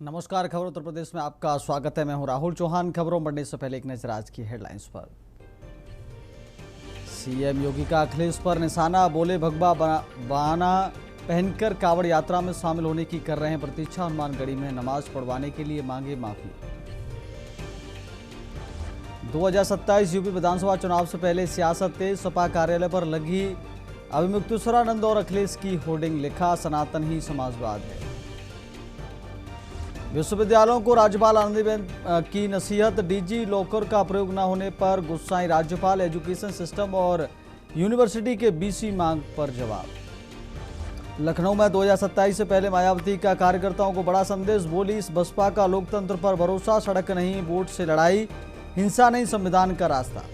नमस्कार, खबर उत्तर प्रदेश में आपका स्वागत है। मैं हूं राहुल चौहान। खबरों बढ़ने से पहले एक नजर आज की हेडलाइंस पर। सीएम योगी का अखिलेश पर निशाना, बोले भगवा बहाना पहनकर कांवड़ यात्रा में शामिल होने की कर रहे हैं प्रतीक्षा। हनुमानगढ़ी में नमाज पढ़वाने के लिए मांगे माफी। 2027 यूपी विधानसभा चुनाव से पहले सियासत तेज, सपा कार्यालय पर लगी अभिमुक्तेश्वरानंद और अखिलेश की होर्डिंग, लिखा सनातन ही समाजवाद है। विश्वविद्यालयों को राज्यपाल आनंदीबेन की नसीहत, डिजी लॉकर का प्रयोग न होने पर गुस्साई राज्यपाल, एजुकेशन सिस्टम और यूनिवर्सिटी के बीसी मांग पर जवाब। लखनऊ में 2027 से पहले मायावती का कार्यकर्ताओं को बड़ा संदेश, बोली इस बसपा का लोकतंत्र पर भरोसा, सड़क नहीं वोट से लड़ाई, हिंसा नहीं संविधान का रास्ता।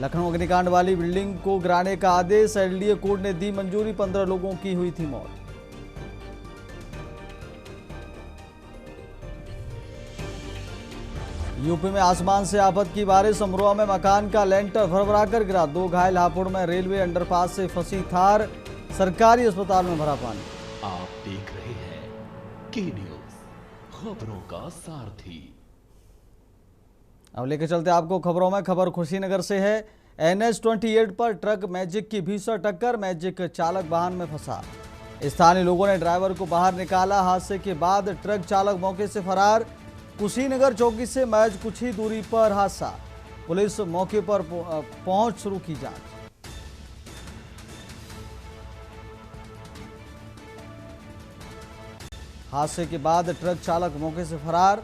लखनऊ अग्निकांड वाली बिल्डिंग को गिराने का आदेश, एलडीए कोर्ट ने दी मंजूरी, 15 लोगों की हुई थी मौत। यूपी में आसमान से आफत की बारिश, अमरोहा में मकान का लेंटर भरभराकर गिरा, 2 घायल। हापुड़ में रेलवे अंडरपास से फंसी थार, सरकारी अस्पताल में भरा पानी। आप देख रहे हैं के न्यूज, खबरों का सारथी। अब लेकर चलते आपको खबरों में। खबर कुशीनगर से है। NH 28 पर ट्रक मैजिक की भीषण टक्कर, मैजिक चालक वाहन में फंसा। स्थानीय लोगों ने ड्राइवर को बाहर निकाला। हादसे के बाद ट्रक चालक मौके से फरार। कुशीनगर चौकी से महज कुछ ही दूरी पर हादसा, पुलिस मौके पर पहुंच शुरू की जांच। हादसे के बाद ट्रक चालक मौके से फरार।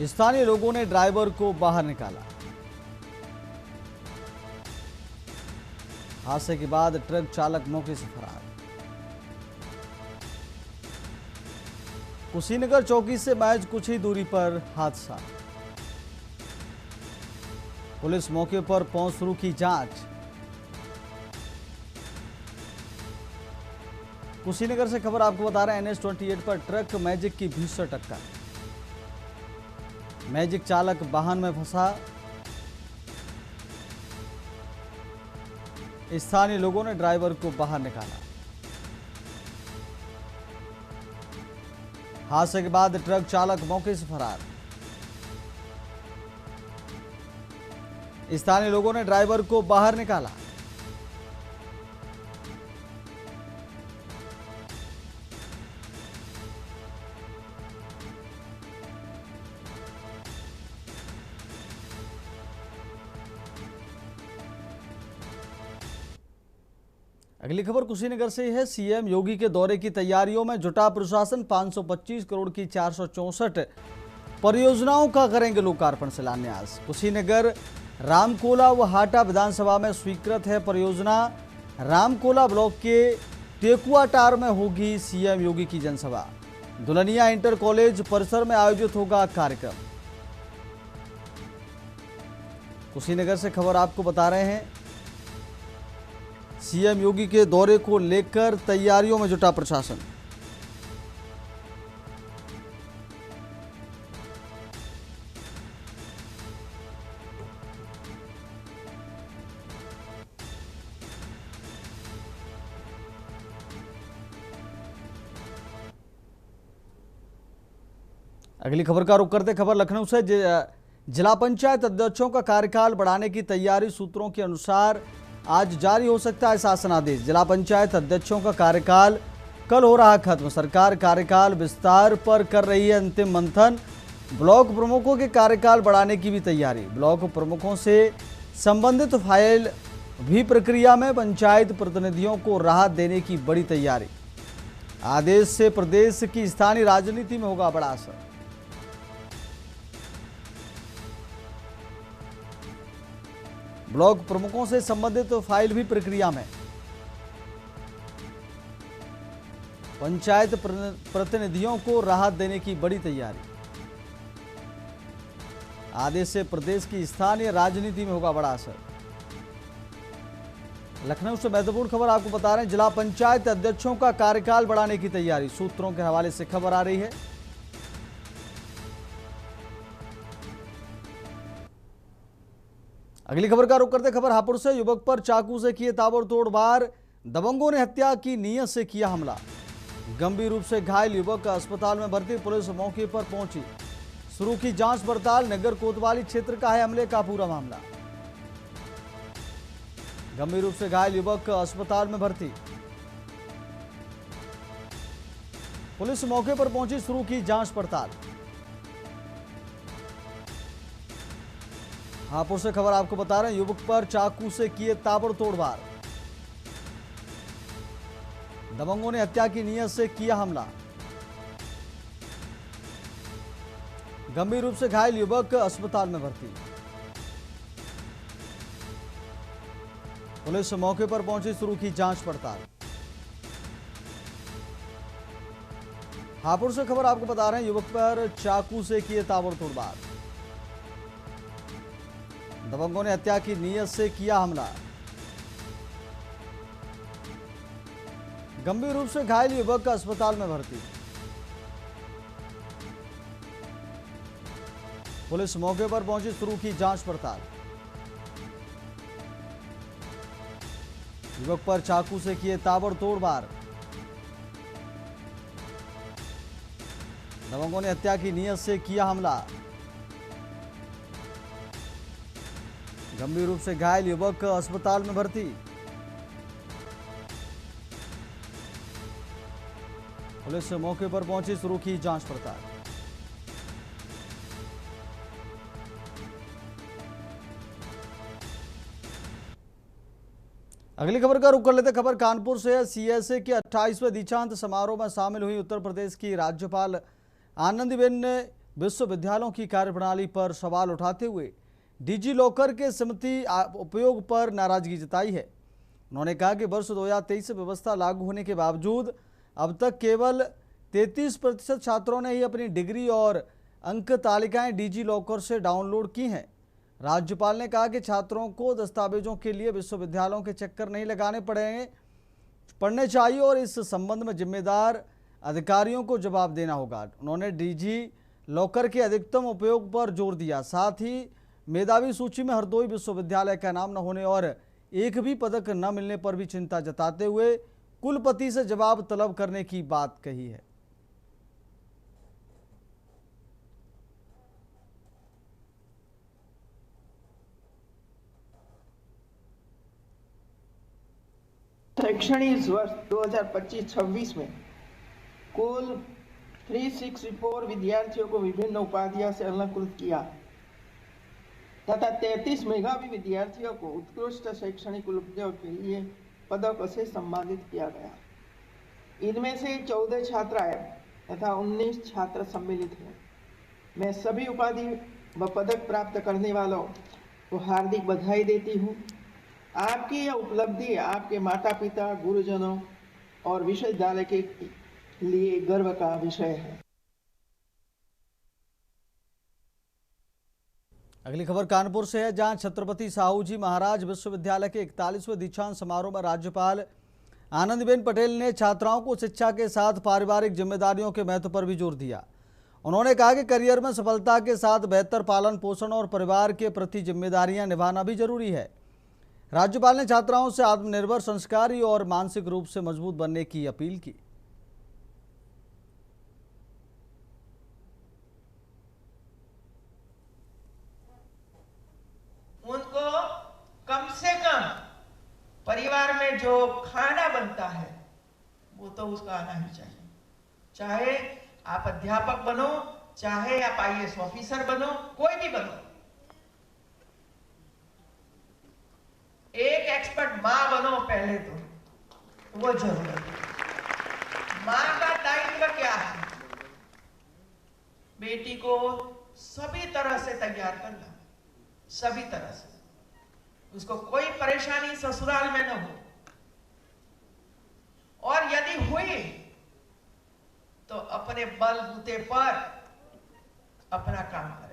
स्थानीय लोगों ने ड्राइवर को बाहर निकाला। हादसे के बाद ट्रक चालक मौके से फरार। कुशीनगर चौकी से महज कुछ ही दूरी पर हादसा, पुलिस मौके पर पहुंच शुरू की जांच। कुशीनगर से खबर आपको बता रहे हैं। NH 28 पर ट्रक मैजिक की भीषण टक्कर, मैजिक चालक वाहन में फंसा। स्थानीय लोगों ने ड्राइवर को बाहर निकाला। हादसे के बाद ट्रक चालक मौके से फरार। स्थानीय लोगों ने ड्राइवर को बाहर निकाला। अगली खबर कुशीनगर से है। सीएम योगी के दौरे की तैयारियों में जुटा प्रशासन, 525 करोड़ की 464 परियोजनाओं का करेंगे लोकार्पण शिलान्यास। कुशीनगर रामकोला व हाटा विधानसभा में स्वीकृत है परियोजना। रामकोला ब्लॉक के टेकुआटार में होगी सीएम योगी की जनसभा। दुल्हनिया इंटर कॉलेज परिसर में आयोजित होगा कार्यक्रम। कुशीनगर से खबर आपको बता रहे हैं। सीएम योगी के दौरे को लेकर तैयारियों में जुटा प्रशासन। अगली खबर का रुख करते खबर लखनऊ से। जिला पंचायत अध्यक्षों का कार्यकाल बढ़ाने की तैयारी, सूत्रों के अनुसार आज जारी हो सकता है शासनादेश। जिला पंचायत अध्यक्षों का कार्यकाल कल हो रहा खत्म। सरकार कार्यकाल विस्तार पर कर रही है अंतिम मंथन। ब्लॉक प्रमुखों के कार्यकाल बढ़ाने की भी तैयारी। ब्लॉक प्रमुखों से संबंधित फाइल भी प्रक्रिया में। पंचायत प्रतिनिधियों को राहत देने की बड़ी तैयारी। आदेश से प्रदेश की स्थानीय राजनीति में होगा बड़ा असर। ब्लॉक प्रमुखों से संबंधित फाइल भी प्रक्रिया में। पंचायत प्रतिनिधियों को राहत देने की बड़ी तैयारी। आदेश से प्रदेश की स्थानीय राजनीति में होगा बड़ा असर। लखनऊ से महत्वपूर्ण खबर आपको बता रहे हैं। जिला पंचायत अध्यक्षों का कार्यकाल बढ़ाने की तैयारी, सूत्रों के हवाले से खबर आ रही है। अगली खबर का रुख करते खबर हापुड़ से। युवक पर चाकू से किए ताबड़तोड़ वार, दबंगों ने हत्या की नीयत से किया हमला। गंभीर रूप से घायल युवक अस्पताल में भर्ती, पुलिस मौके पर पहुंची, शुरू की जांच पड़ताल। नगर कोतवाली क्षेत्र का है हमले का पूरा मामला। गंभीर रूप से घायल युवक अस्पताल में भर्ती, पुलिस मौके पर पहुंची, शुरू की जांच पड़ताल। हापुड़ से खबर आपको बता रहे हैं, युवक पर चाकू से किए ताबड़तोड़ वार, दबंगों ने हत्या की नीयत से किया हमला। गंभीर रूप से घायल युवक अस्पताल में भर्ती, पुलिस मौके पर पहुंची, शुरू की जांच पड़ताल। हापुड़ से खबर आपको बता रहे हैं, युवक पर चाकू से किए ताबड़तोड़ वार, दबंगों ने हत्या की नीयत से किया हमला। गंभीर रूप से घायल युवक अस्पताल में भर्ती, पुलिस मौके पर पहुंची, शुरू की जांच पड़ताल। युवक पर चाकू से किए ताबड़तोड़ वार, दबंगों ने हत्या की नीयत से किया हमला। गंभीर रूप से घायल युवक अस्पताल में भर्ती, पुलिस मौके पर पहुंची, शुरू की जांच पड़ताल। अगली खबर का रुख कर लेते। खबर कानपुर से है। सीएसए के 28वें दीक्षांत समारोह में शामिल हुई उत्तर प्रदेश की राज्यपाल आनंदीबेन ने विश्वविद्यालयों की कार्यप्रणाली पर सवाल उठाते हुए डिजी लॉकर के सीमित उपयोग पर नाराजगी जताई है। उन्होंने कहा कि वर्ष 2023 से व्यवस्था लागू होने के बावजूद अब तक केवल 33% छात्रों ने ही अपनी डिग्री और अंक तालिकाएं डिजी लॉकर से डाउनलोड की हैं। राज्यपाल ने कहा कि छात्रों को दस्तावेजों के लिए विश्वविद्यालयों के चक्कर नहीं लगाने पड़ने चाहिए और इस संबंध में जिम्मेदार अधिकारियों को जवाब देना होगा। उन्होंने डिजी लॉकर के अधिकतम उपयोग पर जोर दिया, साथ ही मेधावी सूची में हरदोई विश्वविद्यालय का नाम न होने और एक भी पदक न मिलने पर भी चिंता जताते हुए कुलपति से जवाब तलब करने की बात कही है। शैक्षणिक वर्ष 2025-26 में कुल 364 विद्यार्थियों को विभिन्न उपाधियों से अलंकृत किया तथा 33 मेधावी विद्यार्थियों को उत्कृष्ट शैक्षणिक उपलब्धियों के लिए पदकों से सम्मानित किया गया। इनमें से 14 छात्राएं तथा 19 छात्र सम्मिलित हैं। मैं सभी उपाधि व पदक प्राप्त करने वालों को हार्दिक बधाई देती हूँ। आपकी यह उपलब्धि आपके माता पिता, गुरुजनों और विश्वविद्यालय के लिए गर्व का विषय है। अगली खबर कानपुर से है, जहां छत्रपति साहू जी महाराज विश्वविद्यालय के 41वें दीक्षांत समारोह में राज्यपाल आनंदीबेन पटेल ने छात्राओं को शिक्षा के साथ पारिवारिक जिम्मेदारियों के महत्व पर भी जोर दिया। उन्होंने कहा कि करियर में सफलता के साथ बेहतर पालन पोषण और परिवार के प्रति जिम्मेदारियां निभाना भी जरूरी है। राज्यपाल ने छात्राओं से आत्मनिर्भर, संस्कारी और मानसिक रूप से मजबूत बनने की अपील की। उनको कम से कम परिवार में जो खाना बनता है वो तो उसका आना ही चाहिए। चाहे आप अध्यापक बनो, चाहे आप आईएएस ऑफिसर बनो, कोई भी बनो, एक एक्सपर्ट मां बनो पहले तो वो जरूरत है। मां का दायित्व क्या है? बेटी को सभी तरह से तैयार करना, सभी तरह से, उसको कोई परेशानी ससुराल में न हो, और यदि हुई तो अपने बलबूते पर अपना काम करें।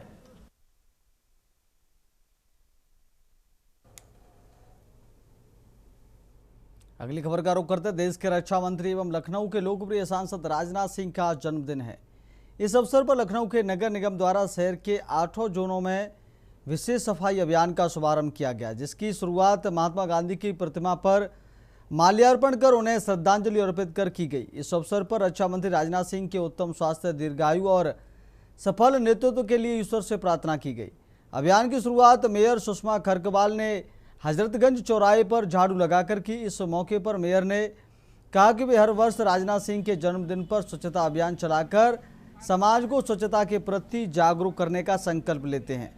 अगली खबर का रुख करते देश के रक्षा मंत्री एवं लखनऊ के लोकप्रिय सांसद राजनाथ सिंह का जन्मदिन है। इस अवसर पर लखनऊ के नगर निगम द्वारा शहर के 8 जोनों में विशेष सफाई अभियान का शुभारंभ किया गया, जिसकी शुरुआत महात्मा गांधी की प्रतिमा पर माल्यार्पण कर उन्हें श्रद्धांजलि अर्पित कर की गई। इस अवसर पर रक्षा मंत्री राजनाथ सिंह के उत्तम स्वास्थ्य, दीर्घायु और सफल नेतृत्व के लिए ईश्वर से प्रार्थना की गई। अभियान की शुरुआत मेयर सुषमा खरकवाल ने हजरतगंज चौराहे पर झाड़ू लगाकर की। इस मौके पर मेयर ने कहा कि वे हर वर्ष राजनाथ सिंह के जन्मदिन पर स्वच्छता अभियान चलाकर समाज को स्वच्छता के प्रति जागरूक करने का संकल्प लेते हैं।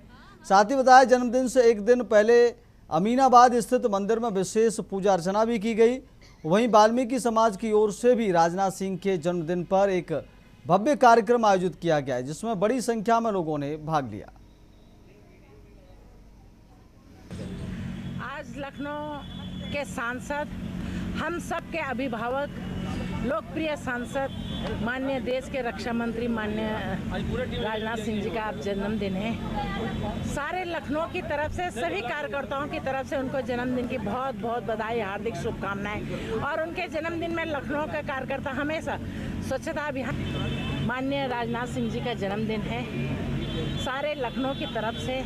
साथ ही बताया, जन्मदिन से एक दिन पहले अमीनाबाद स्थित मंदिर में विशेष पूजा अर्चना भी की गई। वहीं वाल्मीकि समाज की ओर से भी राजनाथ सिंह के जन्मदिन पर एक भव्य कार्यक्रम आयोजित किया गया है, जिसमें बड़ी संख्या में लोगों ने भाग लिया। आज लखनऊ के सांसद, हम सब के अभिभावक, लोकप्रिय सांसद, माननीय देश के रक्षा मंत्री माननीय राजनाथ सिंह जी का आज जन्मदिन है। सारे लखनऊ की तरफ से, सभी कार्यकर्ताओं की तरफ से उनको जन्मदिन की बहुत बहुत बधाई, हार्दिक शुभकामनाएं। और उनके जन्मदिन में लखनऊ का कार्यकर्ता हमेशा स्वच्छता अभियान, माननीय राजनाथ सिंह जी का जन्मदिन है। सारे लखनऊ की तरफ से,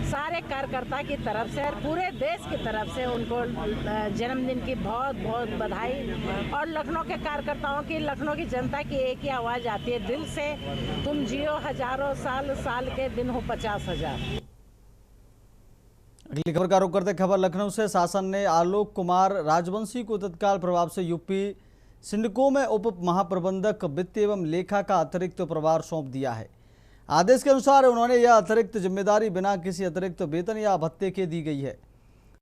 सारे कार्यकर्ता की तरफ से और पूरे देश की तरफ से उनको जन्मदिन की बहुत बहुत बधाई। और लखनऊ के कार्यकर्ताओं की, लखनऊ की जनता की एक ही आवाज़ आती है दिल से, तुम जियो हजारों साल, साल के दिन हो 50,000। अगली खबर का रुख करते खबर लखनऊ से। शासन ने आलोक कुमार राजवंशी को तत्काल प्रभाव से यूपी सिडको में उप महाप्रबंधक वित्त एवं लेखा का अतिरिक्त प्रभार सौंप दिया है। आदेश के अनुसार उन्होंने यह अतिरिक्त जिम्मेदारी बिना किसी अतिरिक्त वेतन या भत्ते के दी गई है।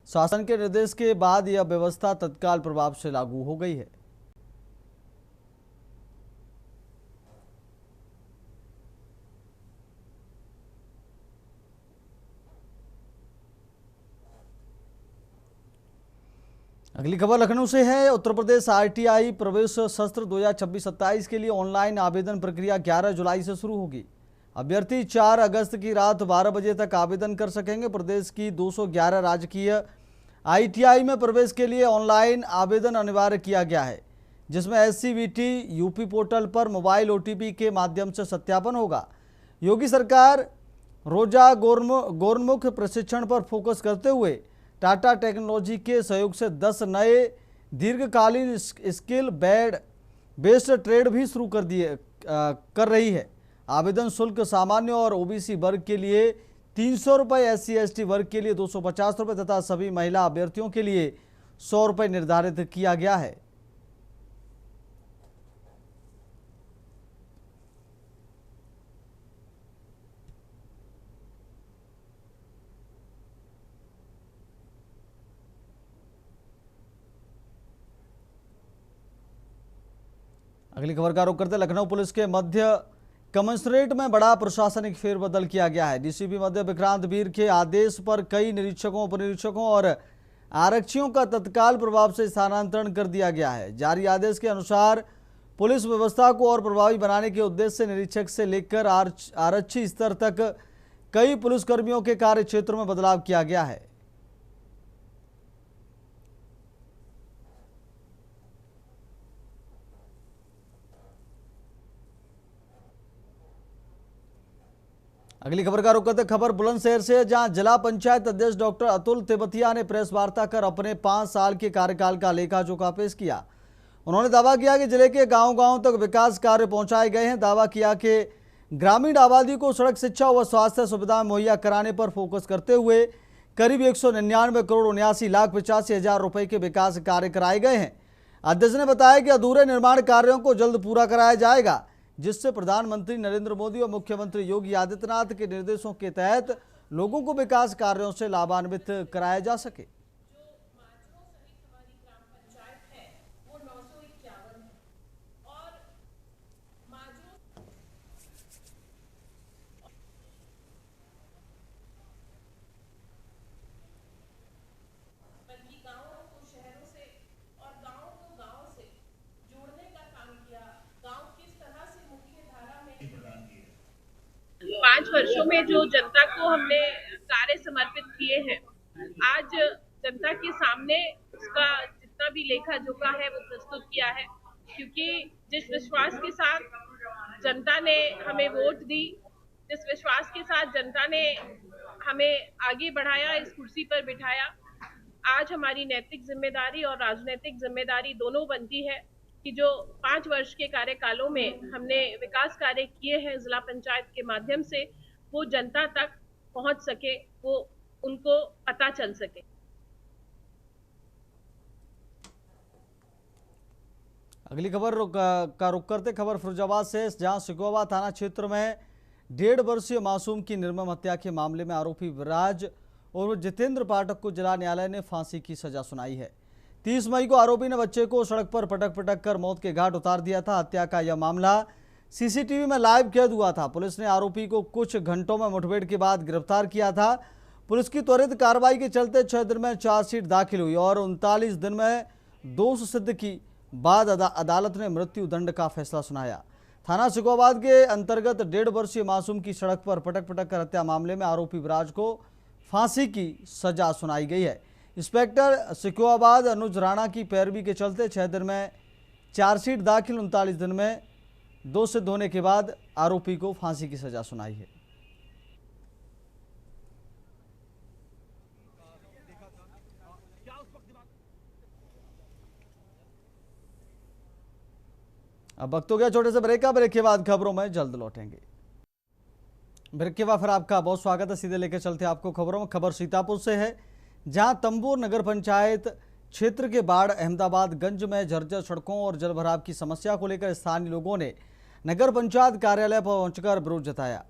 शासन के निर्देश के बाद यह व्यवस्था तत्काल प्रभाव से लागू हो गई है। अगली खबर लखनऊ से है। उत्तर प्रदेश आरटीआई प्रवेश सत्र 2026-27 के लिए ऑनलाइन आवेदन प्रक्रिया 11 जुलाई से शुरू होगी। अभ्यर्थी 4 अगस्त की रात 12 बजे तक आवेदन कर सकेंगे। प्रदेश की 211 राजकीय आईटीआई में प्रवेश के लिए ऑनलाइन आवेदन अनिवार्य किया गया है, जिसमें एससीवीटी यूपी पोर्टल पर मोबाइल ओटीपी के माध्यम से सत्यापन होगा। योगी सरकार रोजा गोरमुख प्रशिक्षण पर फोकस करते हुए टाटा टेक्नोलॉजी के सहयोग से 10 नए दीर्घकालीन स्किल बेस्ड ट्रेड भी शुरू कर रही है। आवेदन शुल्क सामान्य और ओबीसी वर्ग के लिए 300 रुपये, SC/ST वर्ग के लिए 250 रुपये तथा सभी महिला अभ्यर्थियों के लिए 100 रुपये निर्धारित किया गया है। अगली खबर का रुख करते लखनऊ पुलिस के मध्य कमिश्नरेट में बड़ा प्रशासनिक फेरबदल किया गया है। डीसीपी मध्य विक्रांत वीर के आदेश पर कई निरीक्षकों, उपनिरीक्षकों और आरक्षियों का तत्काल प्रभाव से स्थानांतरण कर दिया गया है। जारी आदेश के अनुसार पुलिस व्यवस्था को और प्रभावी बनाने के उद्देश्य से निरीक्षक से लेकर आरक्षी स्तर तक कई पुलिसकर्मियों के कार्य क्षेत्रों में बदलाव किया गया है। अगली खबर का रुख करते खबर बुलंदशहर से, जहां जिला पंचायत अध्यक्ष डॉक्टर अतुल तिवतिया ने प्रेस वार्ता कर अपने 5 साल के कार्यकाल का लेखा जोखा पेश किया। उन्होंने दावा किया कि जिले के गांव-गांव तक विकास कार्य पहुंचाए गए हैं। दावा किया कि ग्रामीण आबादी को सड़क, शिक्षा व स्वास्थ्य सुविधाएं मुहैया कराने पर फोकस करते हुए करीब 199 करोड़ 79,85,000 रुपये के विकास कार्य कराए गए हैं। अध्यक्ष ने बताया कि अधूरे निर्माण कार्यों को जल्द पूरा कराया जाएगा, जिससे प्रधानमंत्री नरेंद्र मोदी और मुख्यमंत्री योगी आदित्यनाथ के निर्देशों के तहत लोगों को विकास कार्यों से लाभान्वित कराया जा सके। पाँच वर्षों में जो जनता को हमने कार्य समर्पित किए हैं, आज जनता के सामने उसका जितना भी लेखा जोखा है वो प्रस्तुत किया है। क्योंकि जिस विश्वास के साथ जनता ने हमें वोट दी, जिस विश्वास के साथ जनता ने हमें आगे बढ़ाया, इस कुर्सी पर बिठाया, आज हमारी नैतिक जिम्मेदारी और राजनीतिक जिम्मेदारी दोनों बनती है कि जो 5 वर्ष के कार्यकालों में हमने विकास कार्य किए हैं जिला पंचायत के माध्यम से, वो जनता तक पहुंच सके, वो उनको पता चल सके। अगली खबर का रुख करते खबर फिरोजाबाद से, जहां सिकोवा थाना क्षेत्र में 1.5 वर्षीय मासूम की निर्मम हत्या के मामले में आरोपी विराज और जितेंद्र पाठक को जिला न्यायालय ने फांसी की सजा सुनाई है। 30 मई को आरोपी ने बच्चे को सड़क पर पटक कर मौत के घाट उतार दिया था। हत्या का यह मामला सीसीटीवी में लाइव कैद हुआ था। पुलिस ने आरोपी को कुछ घंटों में मुठभेड़ के बाद गिरफ्तार किया था। पुलिस की त्वरित कार्रवाई के चलते 6 दिन में चार्जशीट दाखिल हुई और 39 दिन में दोष सिद्ध की बाद अदालत ने मृत्यु दंड का फैसला सुनाया। थाना सिकोवाबाद के अंतर्गत 1.5 वर्षीय मासूम की सड़क पर पटक कर हत्या मामले में आरोपी विराज को फांसी की सजा सुनाई गई है। इंस्पेक्टर सिकोवाबाद अनुज राणा की पैरवी के चलते 6 दिन में चार्जशीट दाखिल, 39 दिन में दोष सिद्ध होने के बाद आरोपी को फांसी की सजा सुनाई है। अब वक्त हो गया छोटे से ब्रेक का। ब्रेक के बाद खबरों में जल्द लौटेंगे। ब्रेक के बाद फिर आपका बहुत स्वागत है। सीधे लेकर चलते आपको खबरों में। खबर सीतापुर से है, जहां तंबूर नगर पंचायत क्षेत्र के बाढ़ अहमदाबादगंज में जर्जर सड़कों और जलभराव की समस्या को लेकर स्थानीय लोगों ने नगर पंचायत कार्यालय पर पहुंचकर विरोध जताया।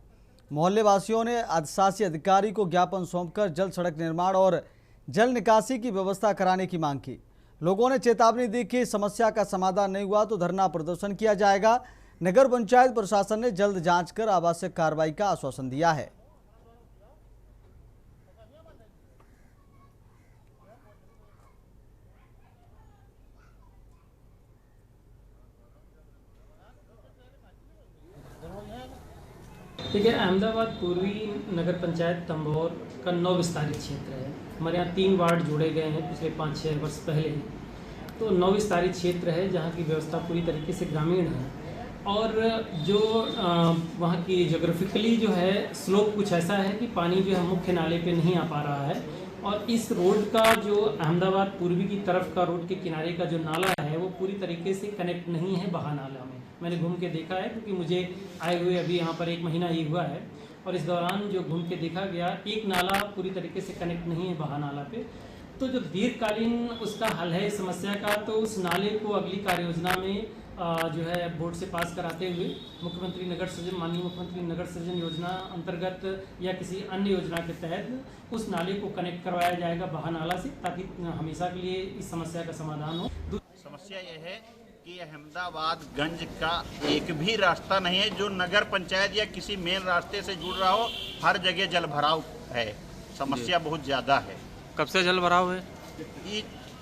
मोहल्ले वासियों ने अधिशासी अधिकारी को ज्ञापन सौंपकर जल्द सड़क निर्माण और जल निकासी की व्यवस्था कराने की मांग की। लोगों ने चेतावनी दी कि समस्या का समाधान नहीं हुआ तो धरना प्रदर्शन किया जाएगा। नगर पंचायत प्रशासन ने जल्द जांच कर आवश्यक कार्रवाई का आश्वासन दिया है। ठीक है, अहमदाबाद पूर्वी नगर पंचायत तंबोर का 9 विस्तारित क्षेत्र है। हमारे यहाँ 3 वार्ड जोड़े गए हैं पिछले 5-6 वर्ष पहले। तो 9 विस्तारित क्षेत्र है जहाँ की व्यवस्था पूरी तरीके से ग्रामीण है और जो वहाँ की जोग्राफिकली जो है स्लोप कुछ ऐसा है कि पानी जो है मुख्य नाले पे नहीं आ पा रहा है। और इस रोड का जो अहमदाबाद पूर्वी की तरफ का रोड के किनारे का जो नाला है वो पूरी तरीके से कनेक्ट नहीं है बहा नाला में। मैंने घूम के देखा है क्योंकि मुझे आए हुए अभी यहाँ पर 1 महीना ही हुआ है और इस दौरान जो घूम के देखा गया, एक नाला पूरी तरीके से कनेक्ट नहीं है बहा नाला पे। तो जो दीर्घकालीन उसका हल है इस समस्या का, तो उस नाले को अगली कार्य योजना में जो है बोर्ड से पास कराते हुए मुख्यमंत्री नगर सृजन, माननीय मुख्यमंत्री नगर सृजन योजना अंतर्गत या किसी अन्य योजना के तहत उस नाले को कनेक्ट करवाया जाएगा बहा नाला से, ताकि हमेशा के लिए इस समस्या का समाधान हो। समस्या यह है कि अहमदाबादगंज का एक भी रास्ता नहीं है जो नगर पंचायत या किसी मेन रास्ते से जुड़ रहा हो। हर जगह जल भराव है, समस्या बहुत ज़्यादा है। कब से जल भराव है?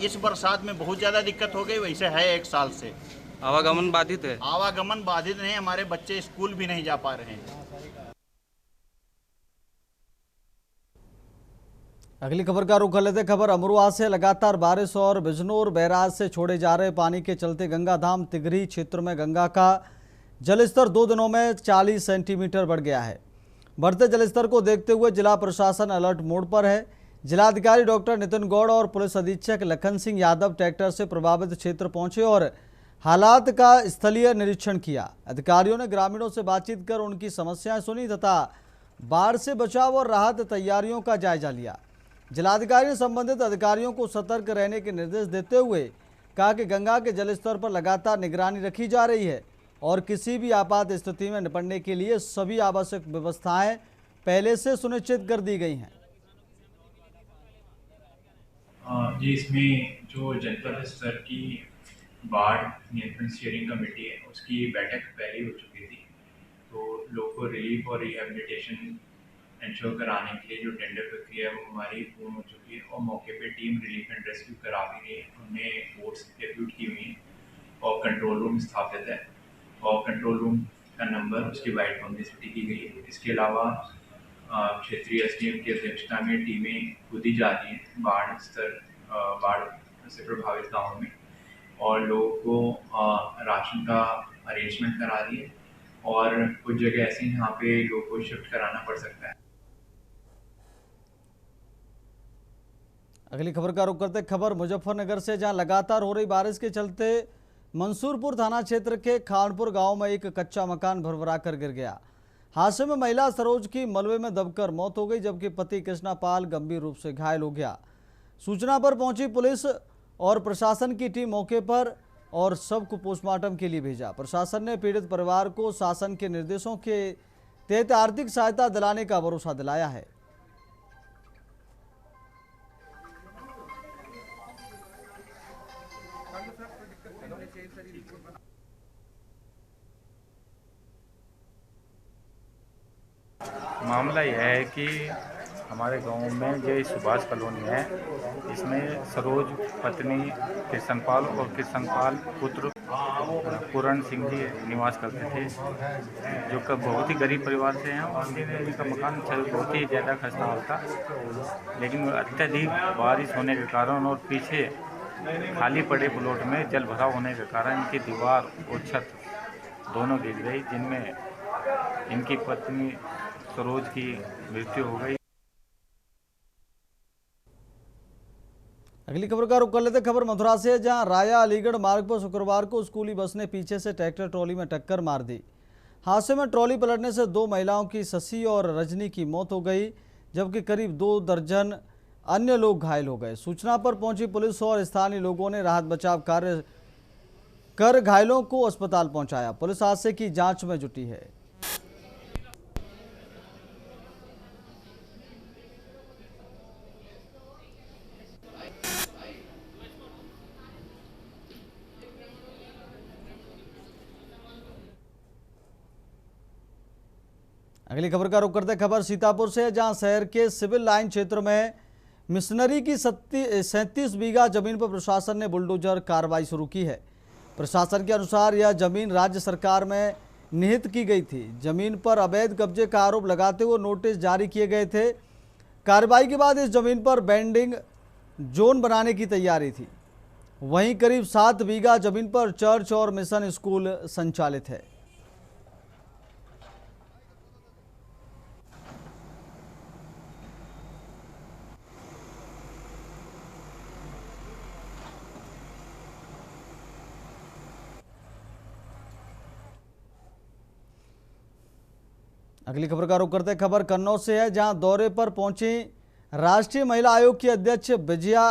इस बरसात में बहुत ज़्यादा दिक्कत हो गई, वैसे है 1 साल से। आवागमन बाधित है? आवागमन बाधित नहीं, हमारे बच्चे स्कूल भी नहीं जा पा रहे हैं। अगली खबर का रुख कर लेते। खबर अमरुआ से, लगातार बारिश और बिजनौर बैराज से छोड़े जा रहे पानी के चलते गंगाधाम तिगरी क्षेत्र में गंगा का जलस्तर 2 दिनों में 40 सेंटीमीटर बढ़ गया है। बढ़ते जलस्तर को देखते हुए जिला प्रशासन अलर्ट मोड पर है। जिलाधिकारी डॉक्टर नितिन गौड़ और पुलिस अधीक्षक लखन सिंह यादव ट्रैक्टर से प्रभावित क्षेत्र पहुंचे और हालात का स्थलीय निरीक्षण किया। अधिकारियों ने ग्रामीणों से बातचीत कर उनकी समस्याएं सुनी तथा बाढ़ से बचाव और राहत तैयारियों का जायजा लिया। जिलाधिकारी ने संबंधित अधिकारियों को सतर्क रहने के निर्देश देते हुए कहा कि गंगा के जलस्तर पर लगातार निगरानी रखी जा रही है और किसी भी आपात स्थिति में निपटने के लिए सभी आवश्यक व्यवस्थाएं पहले से सुनिश्चित कर दी गई हैं। जी, इसमें जो जनपद स्तर की बाढ़ नियंत्रण स्टीयरिंग कमेटी है उसकी बैठक पहले हो चुकी थी। तो लोगों को रिलीफ और रिहेबिलिटेशन इंश्योर कराने के लिए जो टेंडर प्रक्रिया है वो हमारी पूर्ण हो चुकी है और मौके पे टीम रिलीफ एंड रेस्क्यू करा भी रही है। हमने बोट्स डेप्यूट की हुई है और कंट्रोल रूम स्थापित है और कंट्रोल रूम का नंबर उसकी वाइड पब्लिसिटी की गई है। इसके अलावा क्षेत्रीय एसडीएम की अध्यक्षता में टीमें खुद ही जा रही हैं बाढ़ से प्रभावित गाँवों में और लोगों को राशन का अरेंजमेंट करा रही है और कुछ जगह ऐसी हैं जहाँ पे लोगों को शिफ्ट कराना पड़ सकता है। अगली खबर का रुख करते खबर मुजफ्फरनगर से, जहां लगातार हो रही बारिश के चलते मंसूरपुर थाना क्षेत्र के खानपुर गांव में एक कच्चा मकान भरभरा कर गिर गया। हादसे में महिला सरोज की मलबे में दबकर मौत हो गई, जबकि पति कृष्णा पाल गंभीर रूप से घायल हो गया। सूचना पर पहुंची पुलिस और प्रशासन की टीम मौके पर और शव को पोस्टमार्टम के लिए भेजा। प्रशासन ने पीड़ित परिवार को शासन के निर्देशों के तहत आर्थिक सहायता दिलाने का भरोसा दिलाया है। मामला यह है कि हमारे गांव में जो सुभाष कॉलोनी है, इसमें सरोज पत्नी कृष्णपाल और कृष्णपाल पुत्र पूरण सिंह जी निवास करते थे, जो कि बहुत ही गरीब परिवार से हैं और इनका मकान बहुत ही ज़्यादा खस्ता होता, लेकिन अत्यधिक बारिश होने के कारण और पीछे खाली पड़े प्लॉट में जल भराव होने के कारण इनकी दीवार और छत दोनों गिर गई, जिनमें इनकी पत्नी सरोज की मृत्यु हो गई। अगली खबर का रुख कर लेते खबर मथुरा से, जहां राया अलीगढ़ मार्ग पर शुक्रवार को स्कूली बस ने पीछे से ट्रैक्टर ट्रॉली में टक्कर मार दी। हादसे में ट्रॉली पलटने से 2 महिलाओं की शशि और रजनी की मौत हो गई, जबकि करीब 2 दर्जन अन्य लोग घायल हो गए। सूचना पर पहुंची पुलिस और स्थानीय लोगों ने राहत बचाव कार्य कर घायलों को अस्पताल पहुंचाया। पुलिस हादसे की जांच में जुटी है। अगली खबर का रुख करते खबर सीतापुर से, जहां शहर के सिविल लाइन क्षेत्र में मिशनरी की 37 बीघा जमीन पर प्रशासन ने बुलडोजर कार्रवाई शुरू की है। प्रशासन के अनुसार यह जमीन राज्य सरकार में निहित की गई थी। जमीन पर अवैध कब्जे का आरोप लगाते हुए नोटिस जारी किए गए थे। कार्रवाई के बाद इस जमीन पर बेंडिंग जोन बनाने की तैयारी थी। वहीं करीब 7 बीघा जमीन पर चर्च और मिशन स्कूल संचालित है। अगली खबर का रुख करते खबर कन्नौज से है, जहां दौरे पर पहुंची राष्ट्रीय महिला आयोग की अध्यक्ष विजया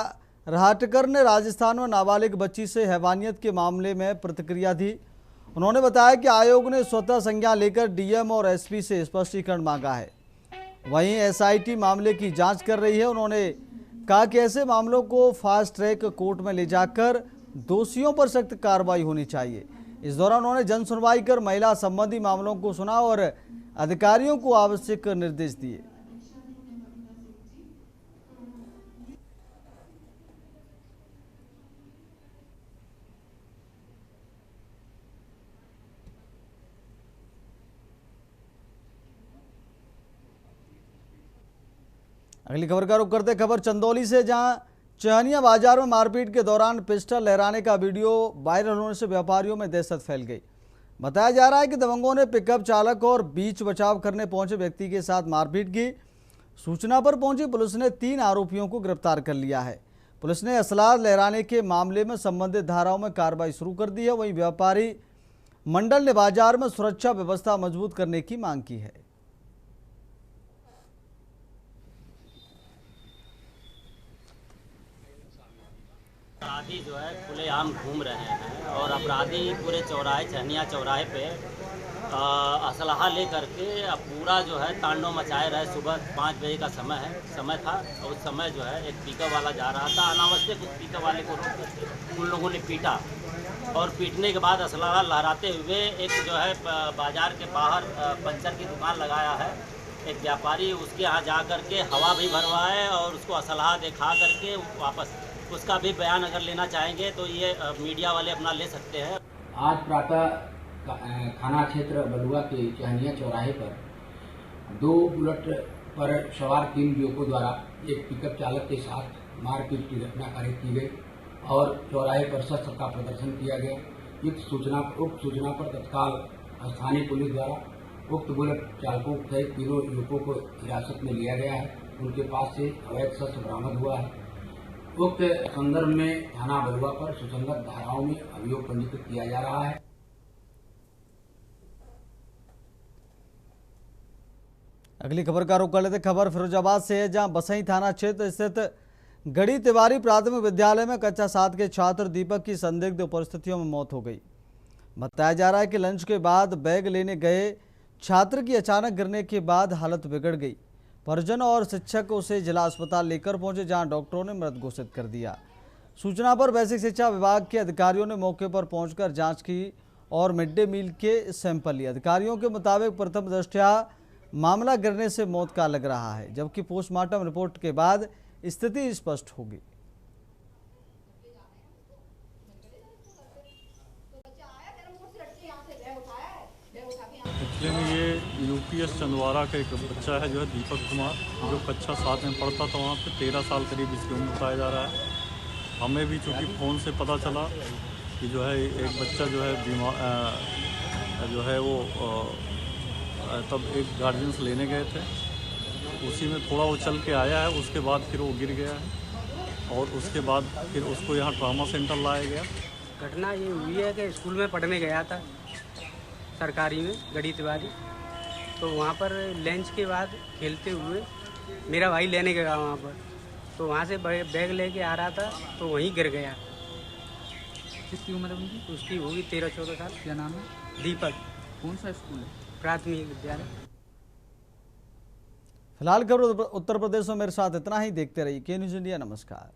रहाटकर ने राजस्थान में नाबालिग बच्ची से हैवानियत के मामले में प्रतिक्रिया दी। उन्होंने बताया कि आयोग ने स्वतः संज्ञान लेकर डीएम और एसपी से स्पष्टीकरण मांगा है। वहीं एसआईटी मामले की जांच कर रही है। उन्होंने कहा कि ऐसे मामलों को फास्ट ट्रैक कोर्ट में ले जाकर दोषियों पर सख्त कार्रवाई होनी चाहिए। इस दौरान उन्होंने जन सुनवाई कर महिला संबंधी मामलों को सुना और अधिकारियों को आवश्यक निर्देश दिए। अगली खबर का रुख करते खबर चंदौली से, जहां चहनिया बाजार में मारपीट के दौरान पिस्टल लहराने का वीडियो वायरल होने से व्यापारियों में दहशत फैल गई। बताया जा रहा है कि दबंगों ने पिकअप चालक और बीच बचाव करने पहुंचे व्यक्ति के साथ मारपीट की। सूचना पर पहुंची पुलिस ने 3 आरोपियों को गिरफ्तार कर लिया है। पुलिस ने असलाह लहराने के मामले में संबंधित धाराओं में कार्रवाई शुरू कर दी है। वहीं व्यापारी मंडल ने बाजार में सुरक्षा व्यवस्था मजबूत करने की मांग की है। अपराधी जो है खुलेआम घूम रहे हैं और अपराधी पूरे चौराहे चहनिया चौराहे पे असलहा ले करके पूरा जो है तांडव मचाए रहे। सुबह 5 बजे का समय था और उस समय जो है एक पिकअप वाला जा रहा था, अनावश्यक उस पिकअप वाले को रोक उन लोगों ने पीटा और पीटने के बाद असलहा लहराते हुए एक जो है बाजार के बाहर पंचर की दुकान लगाया है एक व्यापारी, उसके यहाँ जा करके हवा भी भरवाए और उसको असलहा दिखा करके वापस उसका भी बयान अगर लेना चाहेंगे तो ये मीडिया वाले अपना ले सकते हैं। आज प्रातः थाना क्षेत्र बलुआ के चहनिया चौराहे पर 2 बुलेट पर सवार 3 युवकों द्वारा एक पिकअप चालक के साथ मारपीट की घटना कारित की गई और चौराहे पर शस्त्र का प्रदर्शन किया गया। उक्त सूचना पर तत्काल स्थानीय पुलिस द्वारा उक्त बुलेट चालकों सहित 3 युवकों को हिरासत में लिया गया है। उनके पास से अवैध शस्त्र बरामद हुआ है। उक्त संदर्भ में थाना बलुआ पर सुसंगत धाराओं में अभियोग पंजीकृत किया जा रहा है। अगली खबर का रुख कर लेते। खबर फिरोजाबाद से है, जहां बसई थाना क्षेत्र स्थित गढ़ी तिवारी प्राथमिक विद्यालय में कक्षा 7 के छात्र दीपक की संदिग्ध परिस्थितियों में मौत हो गई। बताया जा रहा है कि लंच के बाद बैग लेने गए छात्र की अचानक गिरने के बाद हालत बिगड़ गई। परिजन और शिक्षक उसे जिला अस्पताल लेकर पहुंचे, जहां डॉक्टरों ने मृत घोषित कर दिया। सूचना पर बेसिक शिक्षा विभाग के अधिकारियों ने मौके पर पहुंचकर जांच की और मिड डे मील के सैंपल लिए। अधिकारियों के मुताबिक प्रथम दृष्टया मामला गिरने से मौत का लग रहा है, जबकि पोस्टमार्टम रिपोर्ट के बाद स्थिति स्पष्ट होगी। एक्चुअली में ये यूपीएस चंदवारा का एक बच्चा है जो है दीपक कुमार, जो कक्षा 7 में पढ़ता था। वहाँ पे 13 साल करीब इसकी उम्र बताया जा रहा है। हमें भी चूँकि फ़ोन से पता चला कि जो है एक बच्चा जो है बीमार जो है वो तब एक गार्जियंस लेने गए थे, उसी में थोड़ा वो चल के आया है। उसके बाद फिर वो गिर गया है और उसके बाद फिर उसको यहाँ ट्रॉमा सेंटर लाया गया। घटना ये हुई है कि स्कूल में पढ़ने गया था सरकारी में गढ़ी तिवारी, तो वहाँ पर लंच के बाद खेलते हुए मेरा भाई लेने गया वहाँ पर, तो वहाँ से बैग लेके आ रहा था तो वहीं गिर गया। कितनी उम्र उनकी? उसकी होगी 13-14 साल। क्या नाम है? दीपक। कौन सा स्कूल है? प्राथमिक विद्यालय। फिलहाल खबर उत्तर प्रदेश में मेरे साथ इतना ही। देखते रहिए के न्यूज़ इंडिया। नमस्कार।